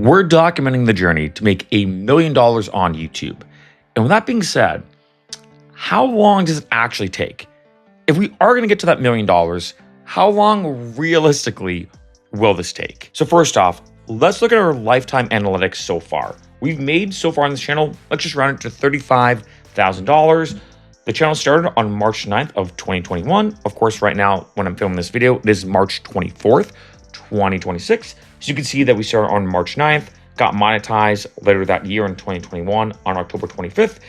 We're documenting the journey to make $1 million on YouTube. And with that being said, how long does it actually take? If we are going to get to that $1 million, how long realistically will this take? So first off, let's look at our lifetime analytics so far. We've made so far on this channel, let's just round it to $35,000. The channel started on March 9th of 2021. Of course, right now, when I'm filming this video, it is March 24th, 2026. So you can see that we started on March 9th, got monetized later that year in 2021 on October 25th.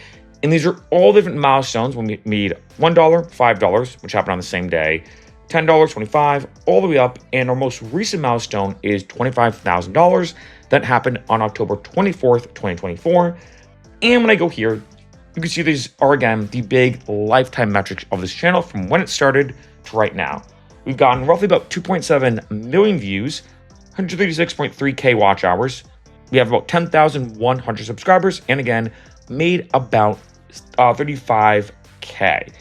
And these are all different milestones when we made $1, $5, which happened on the same day, $10, $25, all the way up. And our most recent milestone is $25,000 that happened on October 24th, 2024. And when I go here, you can see these are, again, the big lifetime metrics of this channel from when it started to right now. We've gotten roughly about 2.7 million views, 136.3K watch hours. We have about 10,100 subscribers, and again, made about 35K.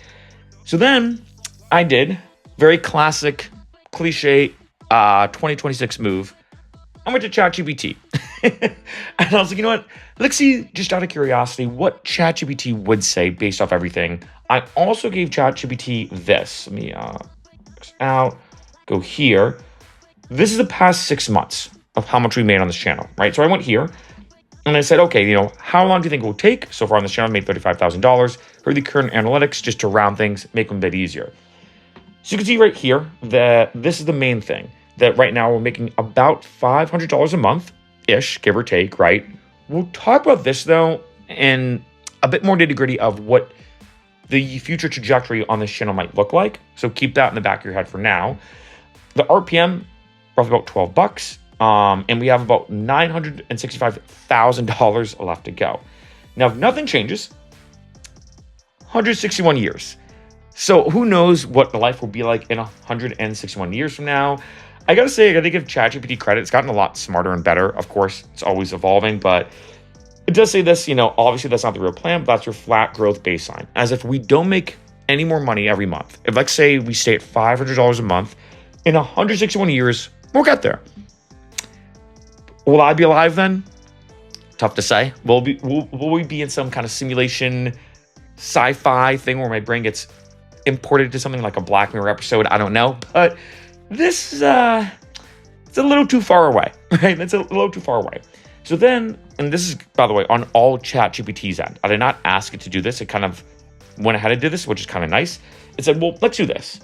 So then I did very classic, cliche 2026 move. I went to ChatGPT. And I was like, you know what? Let's see, just out of curiosity, what ChatGPT would say based off everything. I also gave ChatGPT this. Let me X out, go here. This is the past 6 months of how much we made on this channel, right? So I went here and I said, okay, you know, how long do you think it will take? So far on this channel, I made $35,000. For the current analytics, just to round things, make them a bit easier. So you can see right here that this is the main thing, that right now we're making about $500 a month-ish, give or take, right? We'll talk about this though in a bit more nitty-gritty of what the future trajectory on this channel might look like. So keep that in the back of your head for now. The RPM, roughly about 12 bucks. And we have about $965,000 left to go. Now, if nothing changes, 161 years. So who knows what life will be like in 161 years from now. I gotta say, I gotta give ChatGPT credit. It's gotten a lot smarter and better. Of course, it's always evolving, but it does say this, you know, obviously that's not the real plan, but that's your flat growth baseline. As if we don't make any more money every month. If, let's say, we stay at $500 a month, in 161 years, we'll get there. Will I be alive then? Tough to say. Will we be in some kind of simulation sci-fi thing where my brain gets imported to something like a Black Mirror episode? I don't know, but this is it's a little too far away, right? It's a little too far away. So then, and this is, by the way, on all ChatGPT's end. I did not ask it to do this. It kind of went ahead and did this, which is kind of nice. It said, well, let's do this.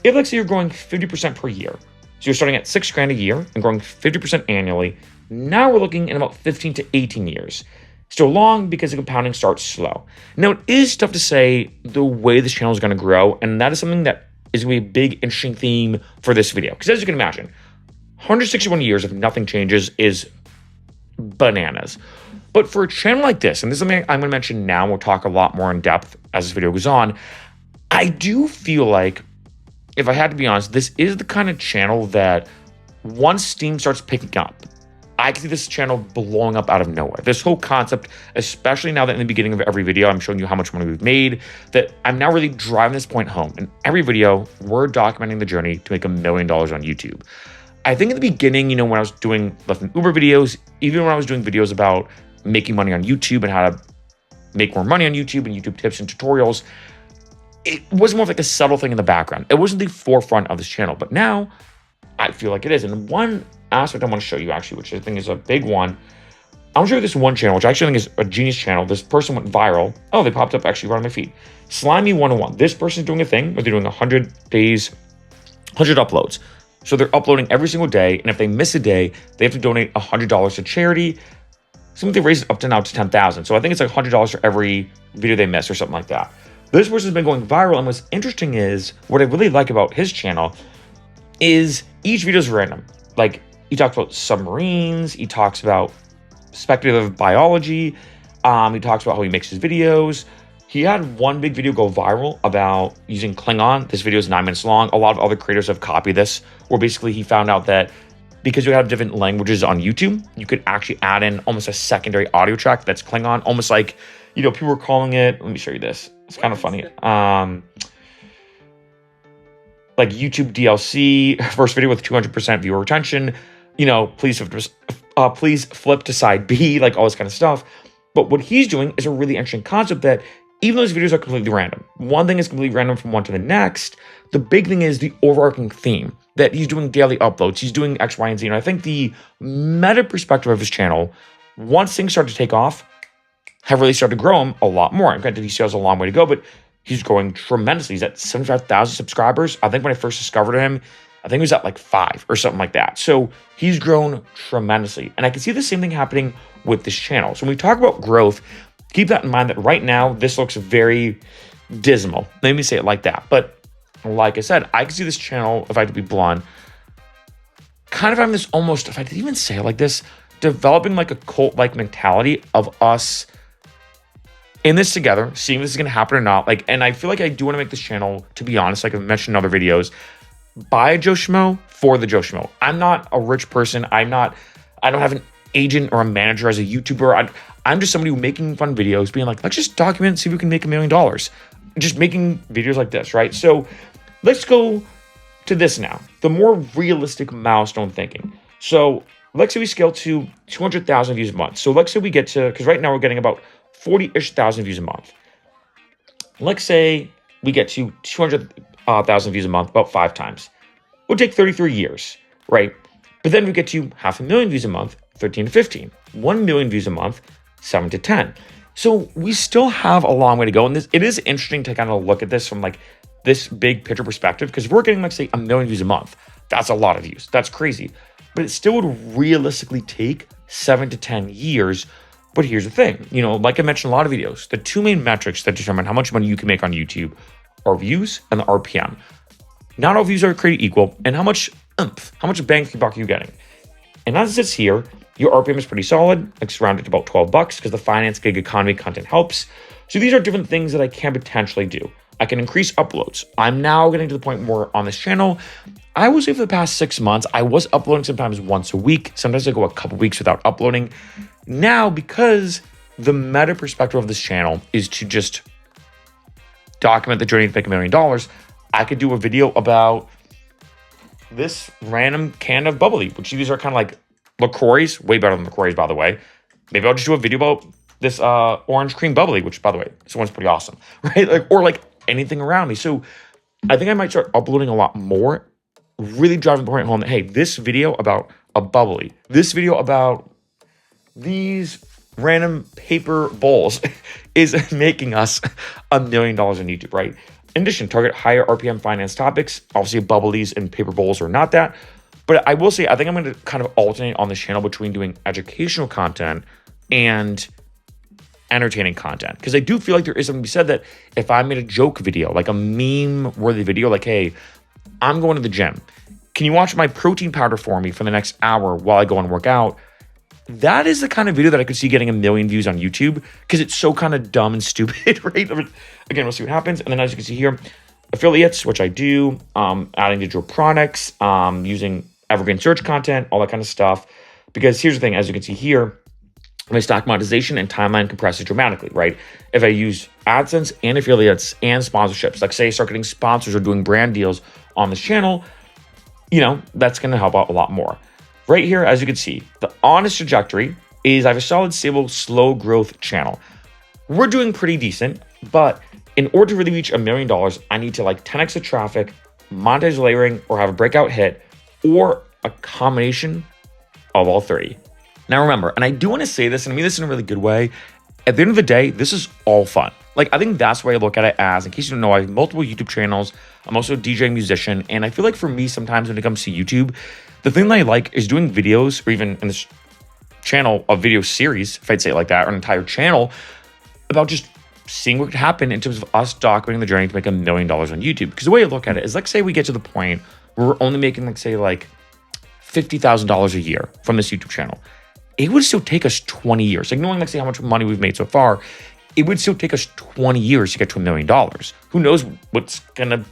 If, let's say, you're growing 50% per year, so you're starting at $6,000 a year and growing 50% annually. Now we're looking at about 15 to 18 years. Still long because the compounding starts slow. Now, it is tough to say the way this channel is going to grow, and that is something that is going to be a big, interesting theme for this video. Because as you can imagine, 161 years if nothing changes is bananas. But for a channel like this, and this is something I'm going to mention now, we'll talk a lot more in depth as this video goes on, I do feel like, if I had to be honest, this is the kind of channel that once steam starts picking up, I can see this channel blowing up out of nowhere. This whole concept, especially now that in the beginning of every video, I'm showing you how much money we've made, that I'm now really driving this point home. In every video, we're documenting the journey to make $1 million on YouTube. I think in the beginning, you know, when I was doing Lyft and Uber videos, even when I was doing videos about making money on YouTube and how to make more money on YouTube and YouTube tips and tutorials, it was more of like a subtle thing in the background. It wasn't the forefront of this channel, but now I feel like it is. And one aspect I want to show you actually, which I think is a big one, I want to show you this one channel, which I actually think is a genius channel. This person went viral. Oh, they popped up actually right on my feed. Slimy 101. This person's doing a thing where they're doing 100 days, 100 uploads. So they're uploading every single day. And if they miss a day, they have to donate $100 to charity. Something they've raised up to now to $10,000. So I think it's like $100 for every video they miss or something like that. This person's been going viral. And what's interesting is, what I really like about his channel is each video is random. Like, he talks about submarines. He talks about speculative biology. He talks about how he makes his videos. He had one big video go viral about using Klingon. This video is 9 minutes long. A lot of other creators have copied this, where basically he found out that because you have different languages on YouTube, you could actually add in almost a secondary audio track that's Klingon, almost like, you know, people were calling it, let me show you this. It's kind of funny. Like YouTube DLC, first video with 200% viewer retention. You know, please please flip to side B, like all this kind of stuff. But what he's doing is a really interesting concept that even though his videos are completely random, one thing is completely random from one to the next, the big thing is the overarching theme that he's doing daily uploads. He's doing X, Y, and Z. And I think the meta perspective of his channel, once things start to take off, have really started to grow him a lot more. And granted, he still has a long way to go, but he's growing tremendously. He's at 75,000 subscribers. I think when I first discovered him, I think he was at like 5 or something like that. So he's grown tremendously. And I can see the same thing happening with this channel. So when we talk about growth, keep that in mind that right now, this looks very dismal. Let me say it like that. But like I said, I can see this channel, if I had to be blunt, kind of having this almost, if I didn't even say it like this, developing like a cult-like mentality of us in this together, seeing if this is going to happen or not. Like, and I feel like I do want to make this channel, to be honest, like I've mentioned in other videos, by Joe Schmo for the Joe Schmo. I'm not a rich person. I don't have an agent or a manager as a YouTuber. I'm just somebody who's making fun videos, being like, let's just document and see if we can make $1 million. Just making videos like this, right? So let's go to this now, the more realistic milestone thinking. So let's say we scale to 200,000 views a month. So let's say we get to, because right now we're getting about 40-ish thousand views a month. Let's say we get to 200,000 views a month about 5 times. It would take 33 years, right? But then we get to 500,000 views a month, 13 to 15. 1 million views a month, 7 to 10. So we still have a long way to go. And it is interesting to kind of look at this from like this big picture perspective, because if we're getting like say 1 million views a month, that's a lot of views. That's crazy. But it still would realistically take 7 to 10 years. But here's the thing, you know, like I mentioned in a lot of videos, the 2 main metrics that determine how much money you can make on YouTube are views and the RPM. Not all views are created equal, and how much bang for your buck are you getting? And as it sits here, your RPM is pretty solid. It's rounded to about $12 because the finance gig economy content helps. So these are different things that I can potentially do. I can increase uploads. I'm now getting to the point where on this channel, I would say for the past 6 months, I was uploading sometimes once a week. Sometimes I go a couple weeks without uploading. Now, because the meta perspective of this channel is to just document the journey to make $1 million, I could do a video about this random can of bubbly, which these are kind of like LaCroix, way better than LaCroix, by the way. Maybe I'll just do a video about this orange cream bubbly, which, by the way, this one's pretty awesome, right? Like, or like anything around me. So I think I might start uploading a lot more, really driving the point home that, hey, this video about a bubbly, this video about these random paper bowls is making us $1 million on YouTube, right? In addition, target higher RPM finance topics. Obviously, bubblies and paper bowls are not that. But I will say, I think I'm going to kind of alternate on this channel between doing educational content and entertaining content. Because I do feel like there is something to be said that if I made a joke video, like a meme-worthy video, like, hey, I'm going to the gym. Can you watch my protein powder for me for the next hour while I go and work out? That is the kind of video that I could see getting 1 million views on YouTube because it's so kind of dumb and stupid, right? Again, we'll see what happens. And then as you can see here, affiliates, which I do, adding digital products, using evergreen search content, all that kind of stuff. Because here's the thing, as you can see here, my stock monetization and timeline compresses dramatically, right? If I use AdSense and affiliates and sponsorships, like say I start getting sponsors or doing brand deals on this channel, you know, that's going to help out a lot more. Right here, as you can see, the honest trajectory is I have a solid, stable, slow growth channel. We're doing pretty decent, but in order to really reach $1 million, I need to like 10x the traffic, monetize layering, or have a breakout hit, or a combination of all 3. Now remember, and I do want to say this, and I mean this in a really good way, at the end of the day, this is all fun. Like, I think that's why I look at it as, in case you don't know, I have multiple YouTube channels. I'm also a DJ musician, and I feel like for me, sometimes when it comes to YouTube, the thing that I like is doing videos, or even in this channel, a video series, if I'd say it like that, or an entire channel, about just seeing what could happen in terms of us documenting the journey to make $1 million on YouTube. Because the way I look at it is, let's say we get to the point where we're only making, like, say, like $50,000 a year from this YouTube channel. It would still take us 20 years. Like, knowing, like, say, how much money we've made so far, it would still take us 20 years to get to $1 million. Who knows what's going to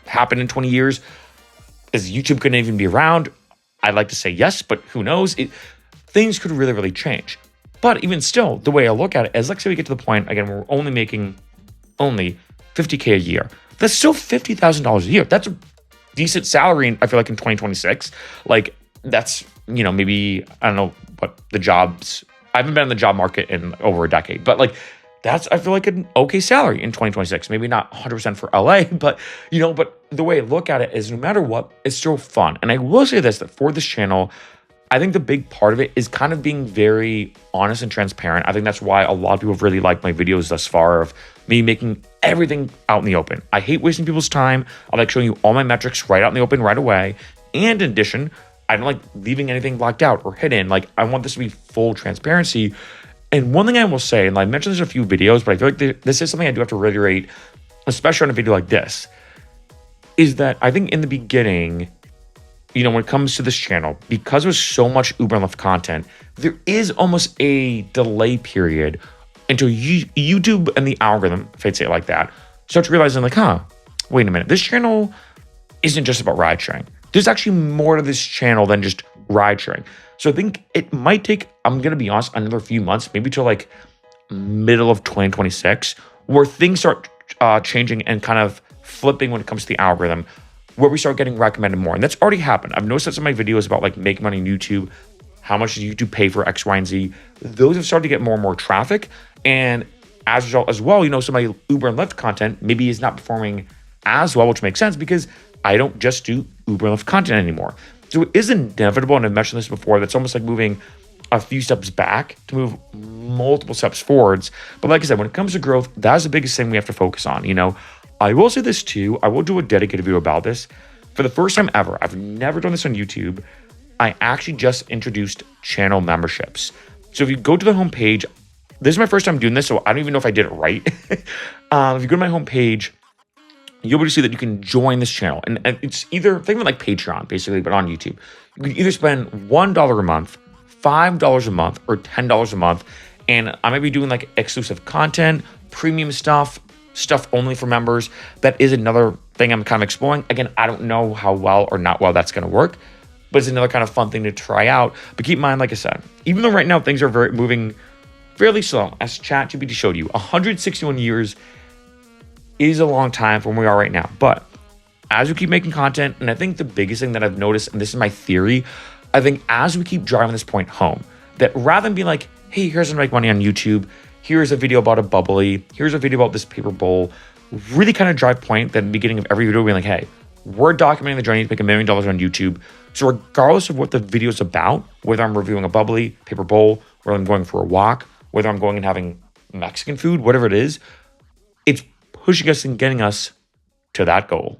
happen in 20 years? Is YouTube going to even be around? I'd like to say yes, but who knows? Things could really, really change. But even still, the way I look at it is, let's say we get to the point, again, where we're only making $50K a year. That's still $50,000 a year. That's a decent salary, I feel like, in 2026. Like, that's, maybe, I don't know what the jobs, I haven't been in the job market in over a decade, but like that's, I feel like an okay salary in 2026. Maybe not 100% for LA, but but the way I look at it is no matter what, it's still fun. And I will say this, that for this channel, I think the big part of it is kind of being very honest and transparent. I think that's why a lot of people have really liked my videos thus far of me making everything out in the open. I hate wasting people's time. I like showing you all my metrics right out in the open right away. And in addition, I don't like leaving anything blacked out or hidden. Like I want this to be full transparency. And one thing I will say, and I mentioned this in a few videos, but I feel like this is something I do have to reiterate, especially on a video like this, is that I think in the beginning, when it comes to this channel, because there's so much Uber and Lyft content, there is almost a delay period until YouTube and the algorithm, if I'd say it like that, starts realizing like, wait a minute, this channel isn't just about ride sharing. There's actually more to this channel than just ride sharing. So I think it might take, I'm going to be honest, another few months, maybe till like middle of 2026, where things start changing and kind of flipping when it comes to the algorithm, where we start getting recommended more. And that's already happened. I've noticed that some of my videos about like making money on YouTube, how much does YouTube pay for X, Y, and Z, those have started to get more and more traffic. And as a result as well, some of my Uber and Lyft content maybe is not performing as well, which makes sense because I don't just do Uber and Lyft content anymore. So it is inevitable, and I've mentioned this before, that's almost like moving a few steps back to move multiple steps forwards. But like I said, when it comes to growth, that's the biggest thing we have to focus on. I will say this too, I will do a dedicated video about this. For the first time ever, I've never done this on YouTube, I actually just introduced channel memberships. So if you go to the homepage, this is my first time doing this, so I don't even know if I did it right. If you go to my homepage, you'll be able to see that you can join this channel. And it's either, think of it like Patreon, basically, but on YouTube. You can either spend $1 a month, $5 a month, or $10 a month. And I might be doing like exclusive content, premium stuff only for members. That is another thing I'm kind of exploring. Again, I don't know how well or not well that's going to work, but it's another kind of fun thing to try out. But keep in mind, like I said, even though right now things are moving fairly slow, as ChatGPT showed you, 161 years is a long time from where we are right now. But as we keep making content, and I think the biggest thing that I've noticed, and this is my theory, I think as we keep driving this point home, that rather than being like, hey, here's how to make money on YouTube, here's a video about a bubbly, here's a video about this paper bowl, really kind of drive point that at the beginning of every video being like, hey, we're documenting the journey to make $1 million on YouTube. So regardless of what the video is about, whether I'm reviewing a bubbly, paper bowl, whether I'm going for a walk, whether I'm going and having Mexican food, whatever it is, it's pushing us and getting us to that goal.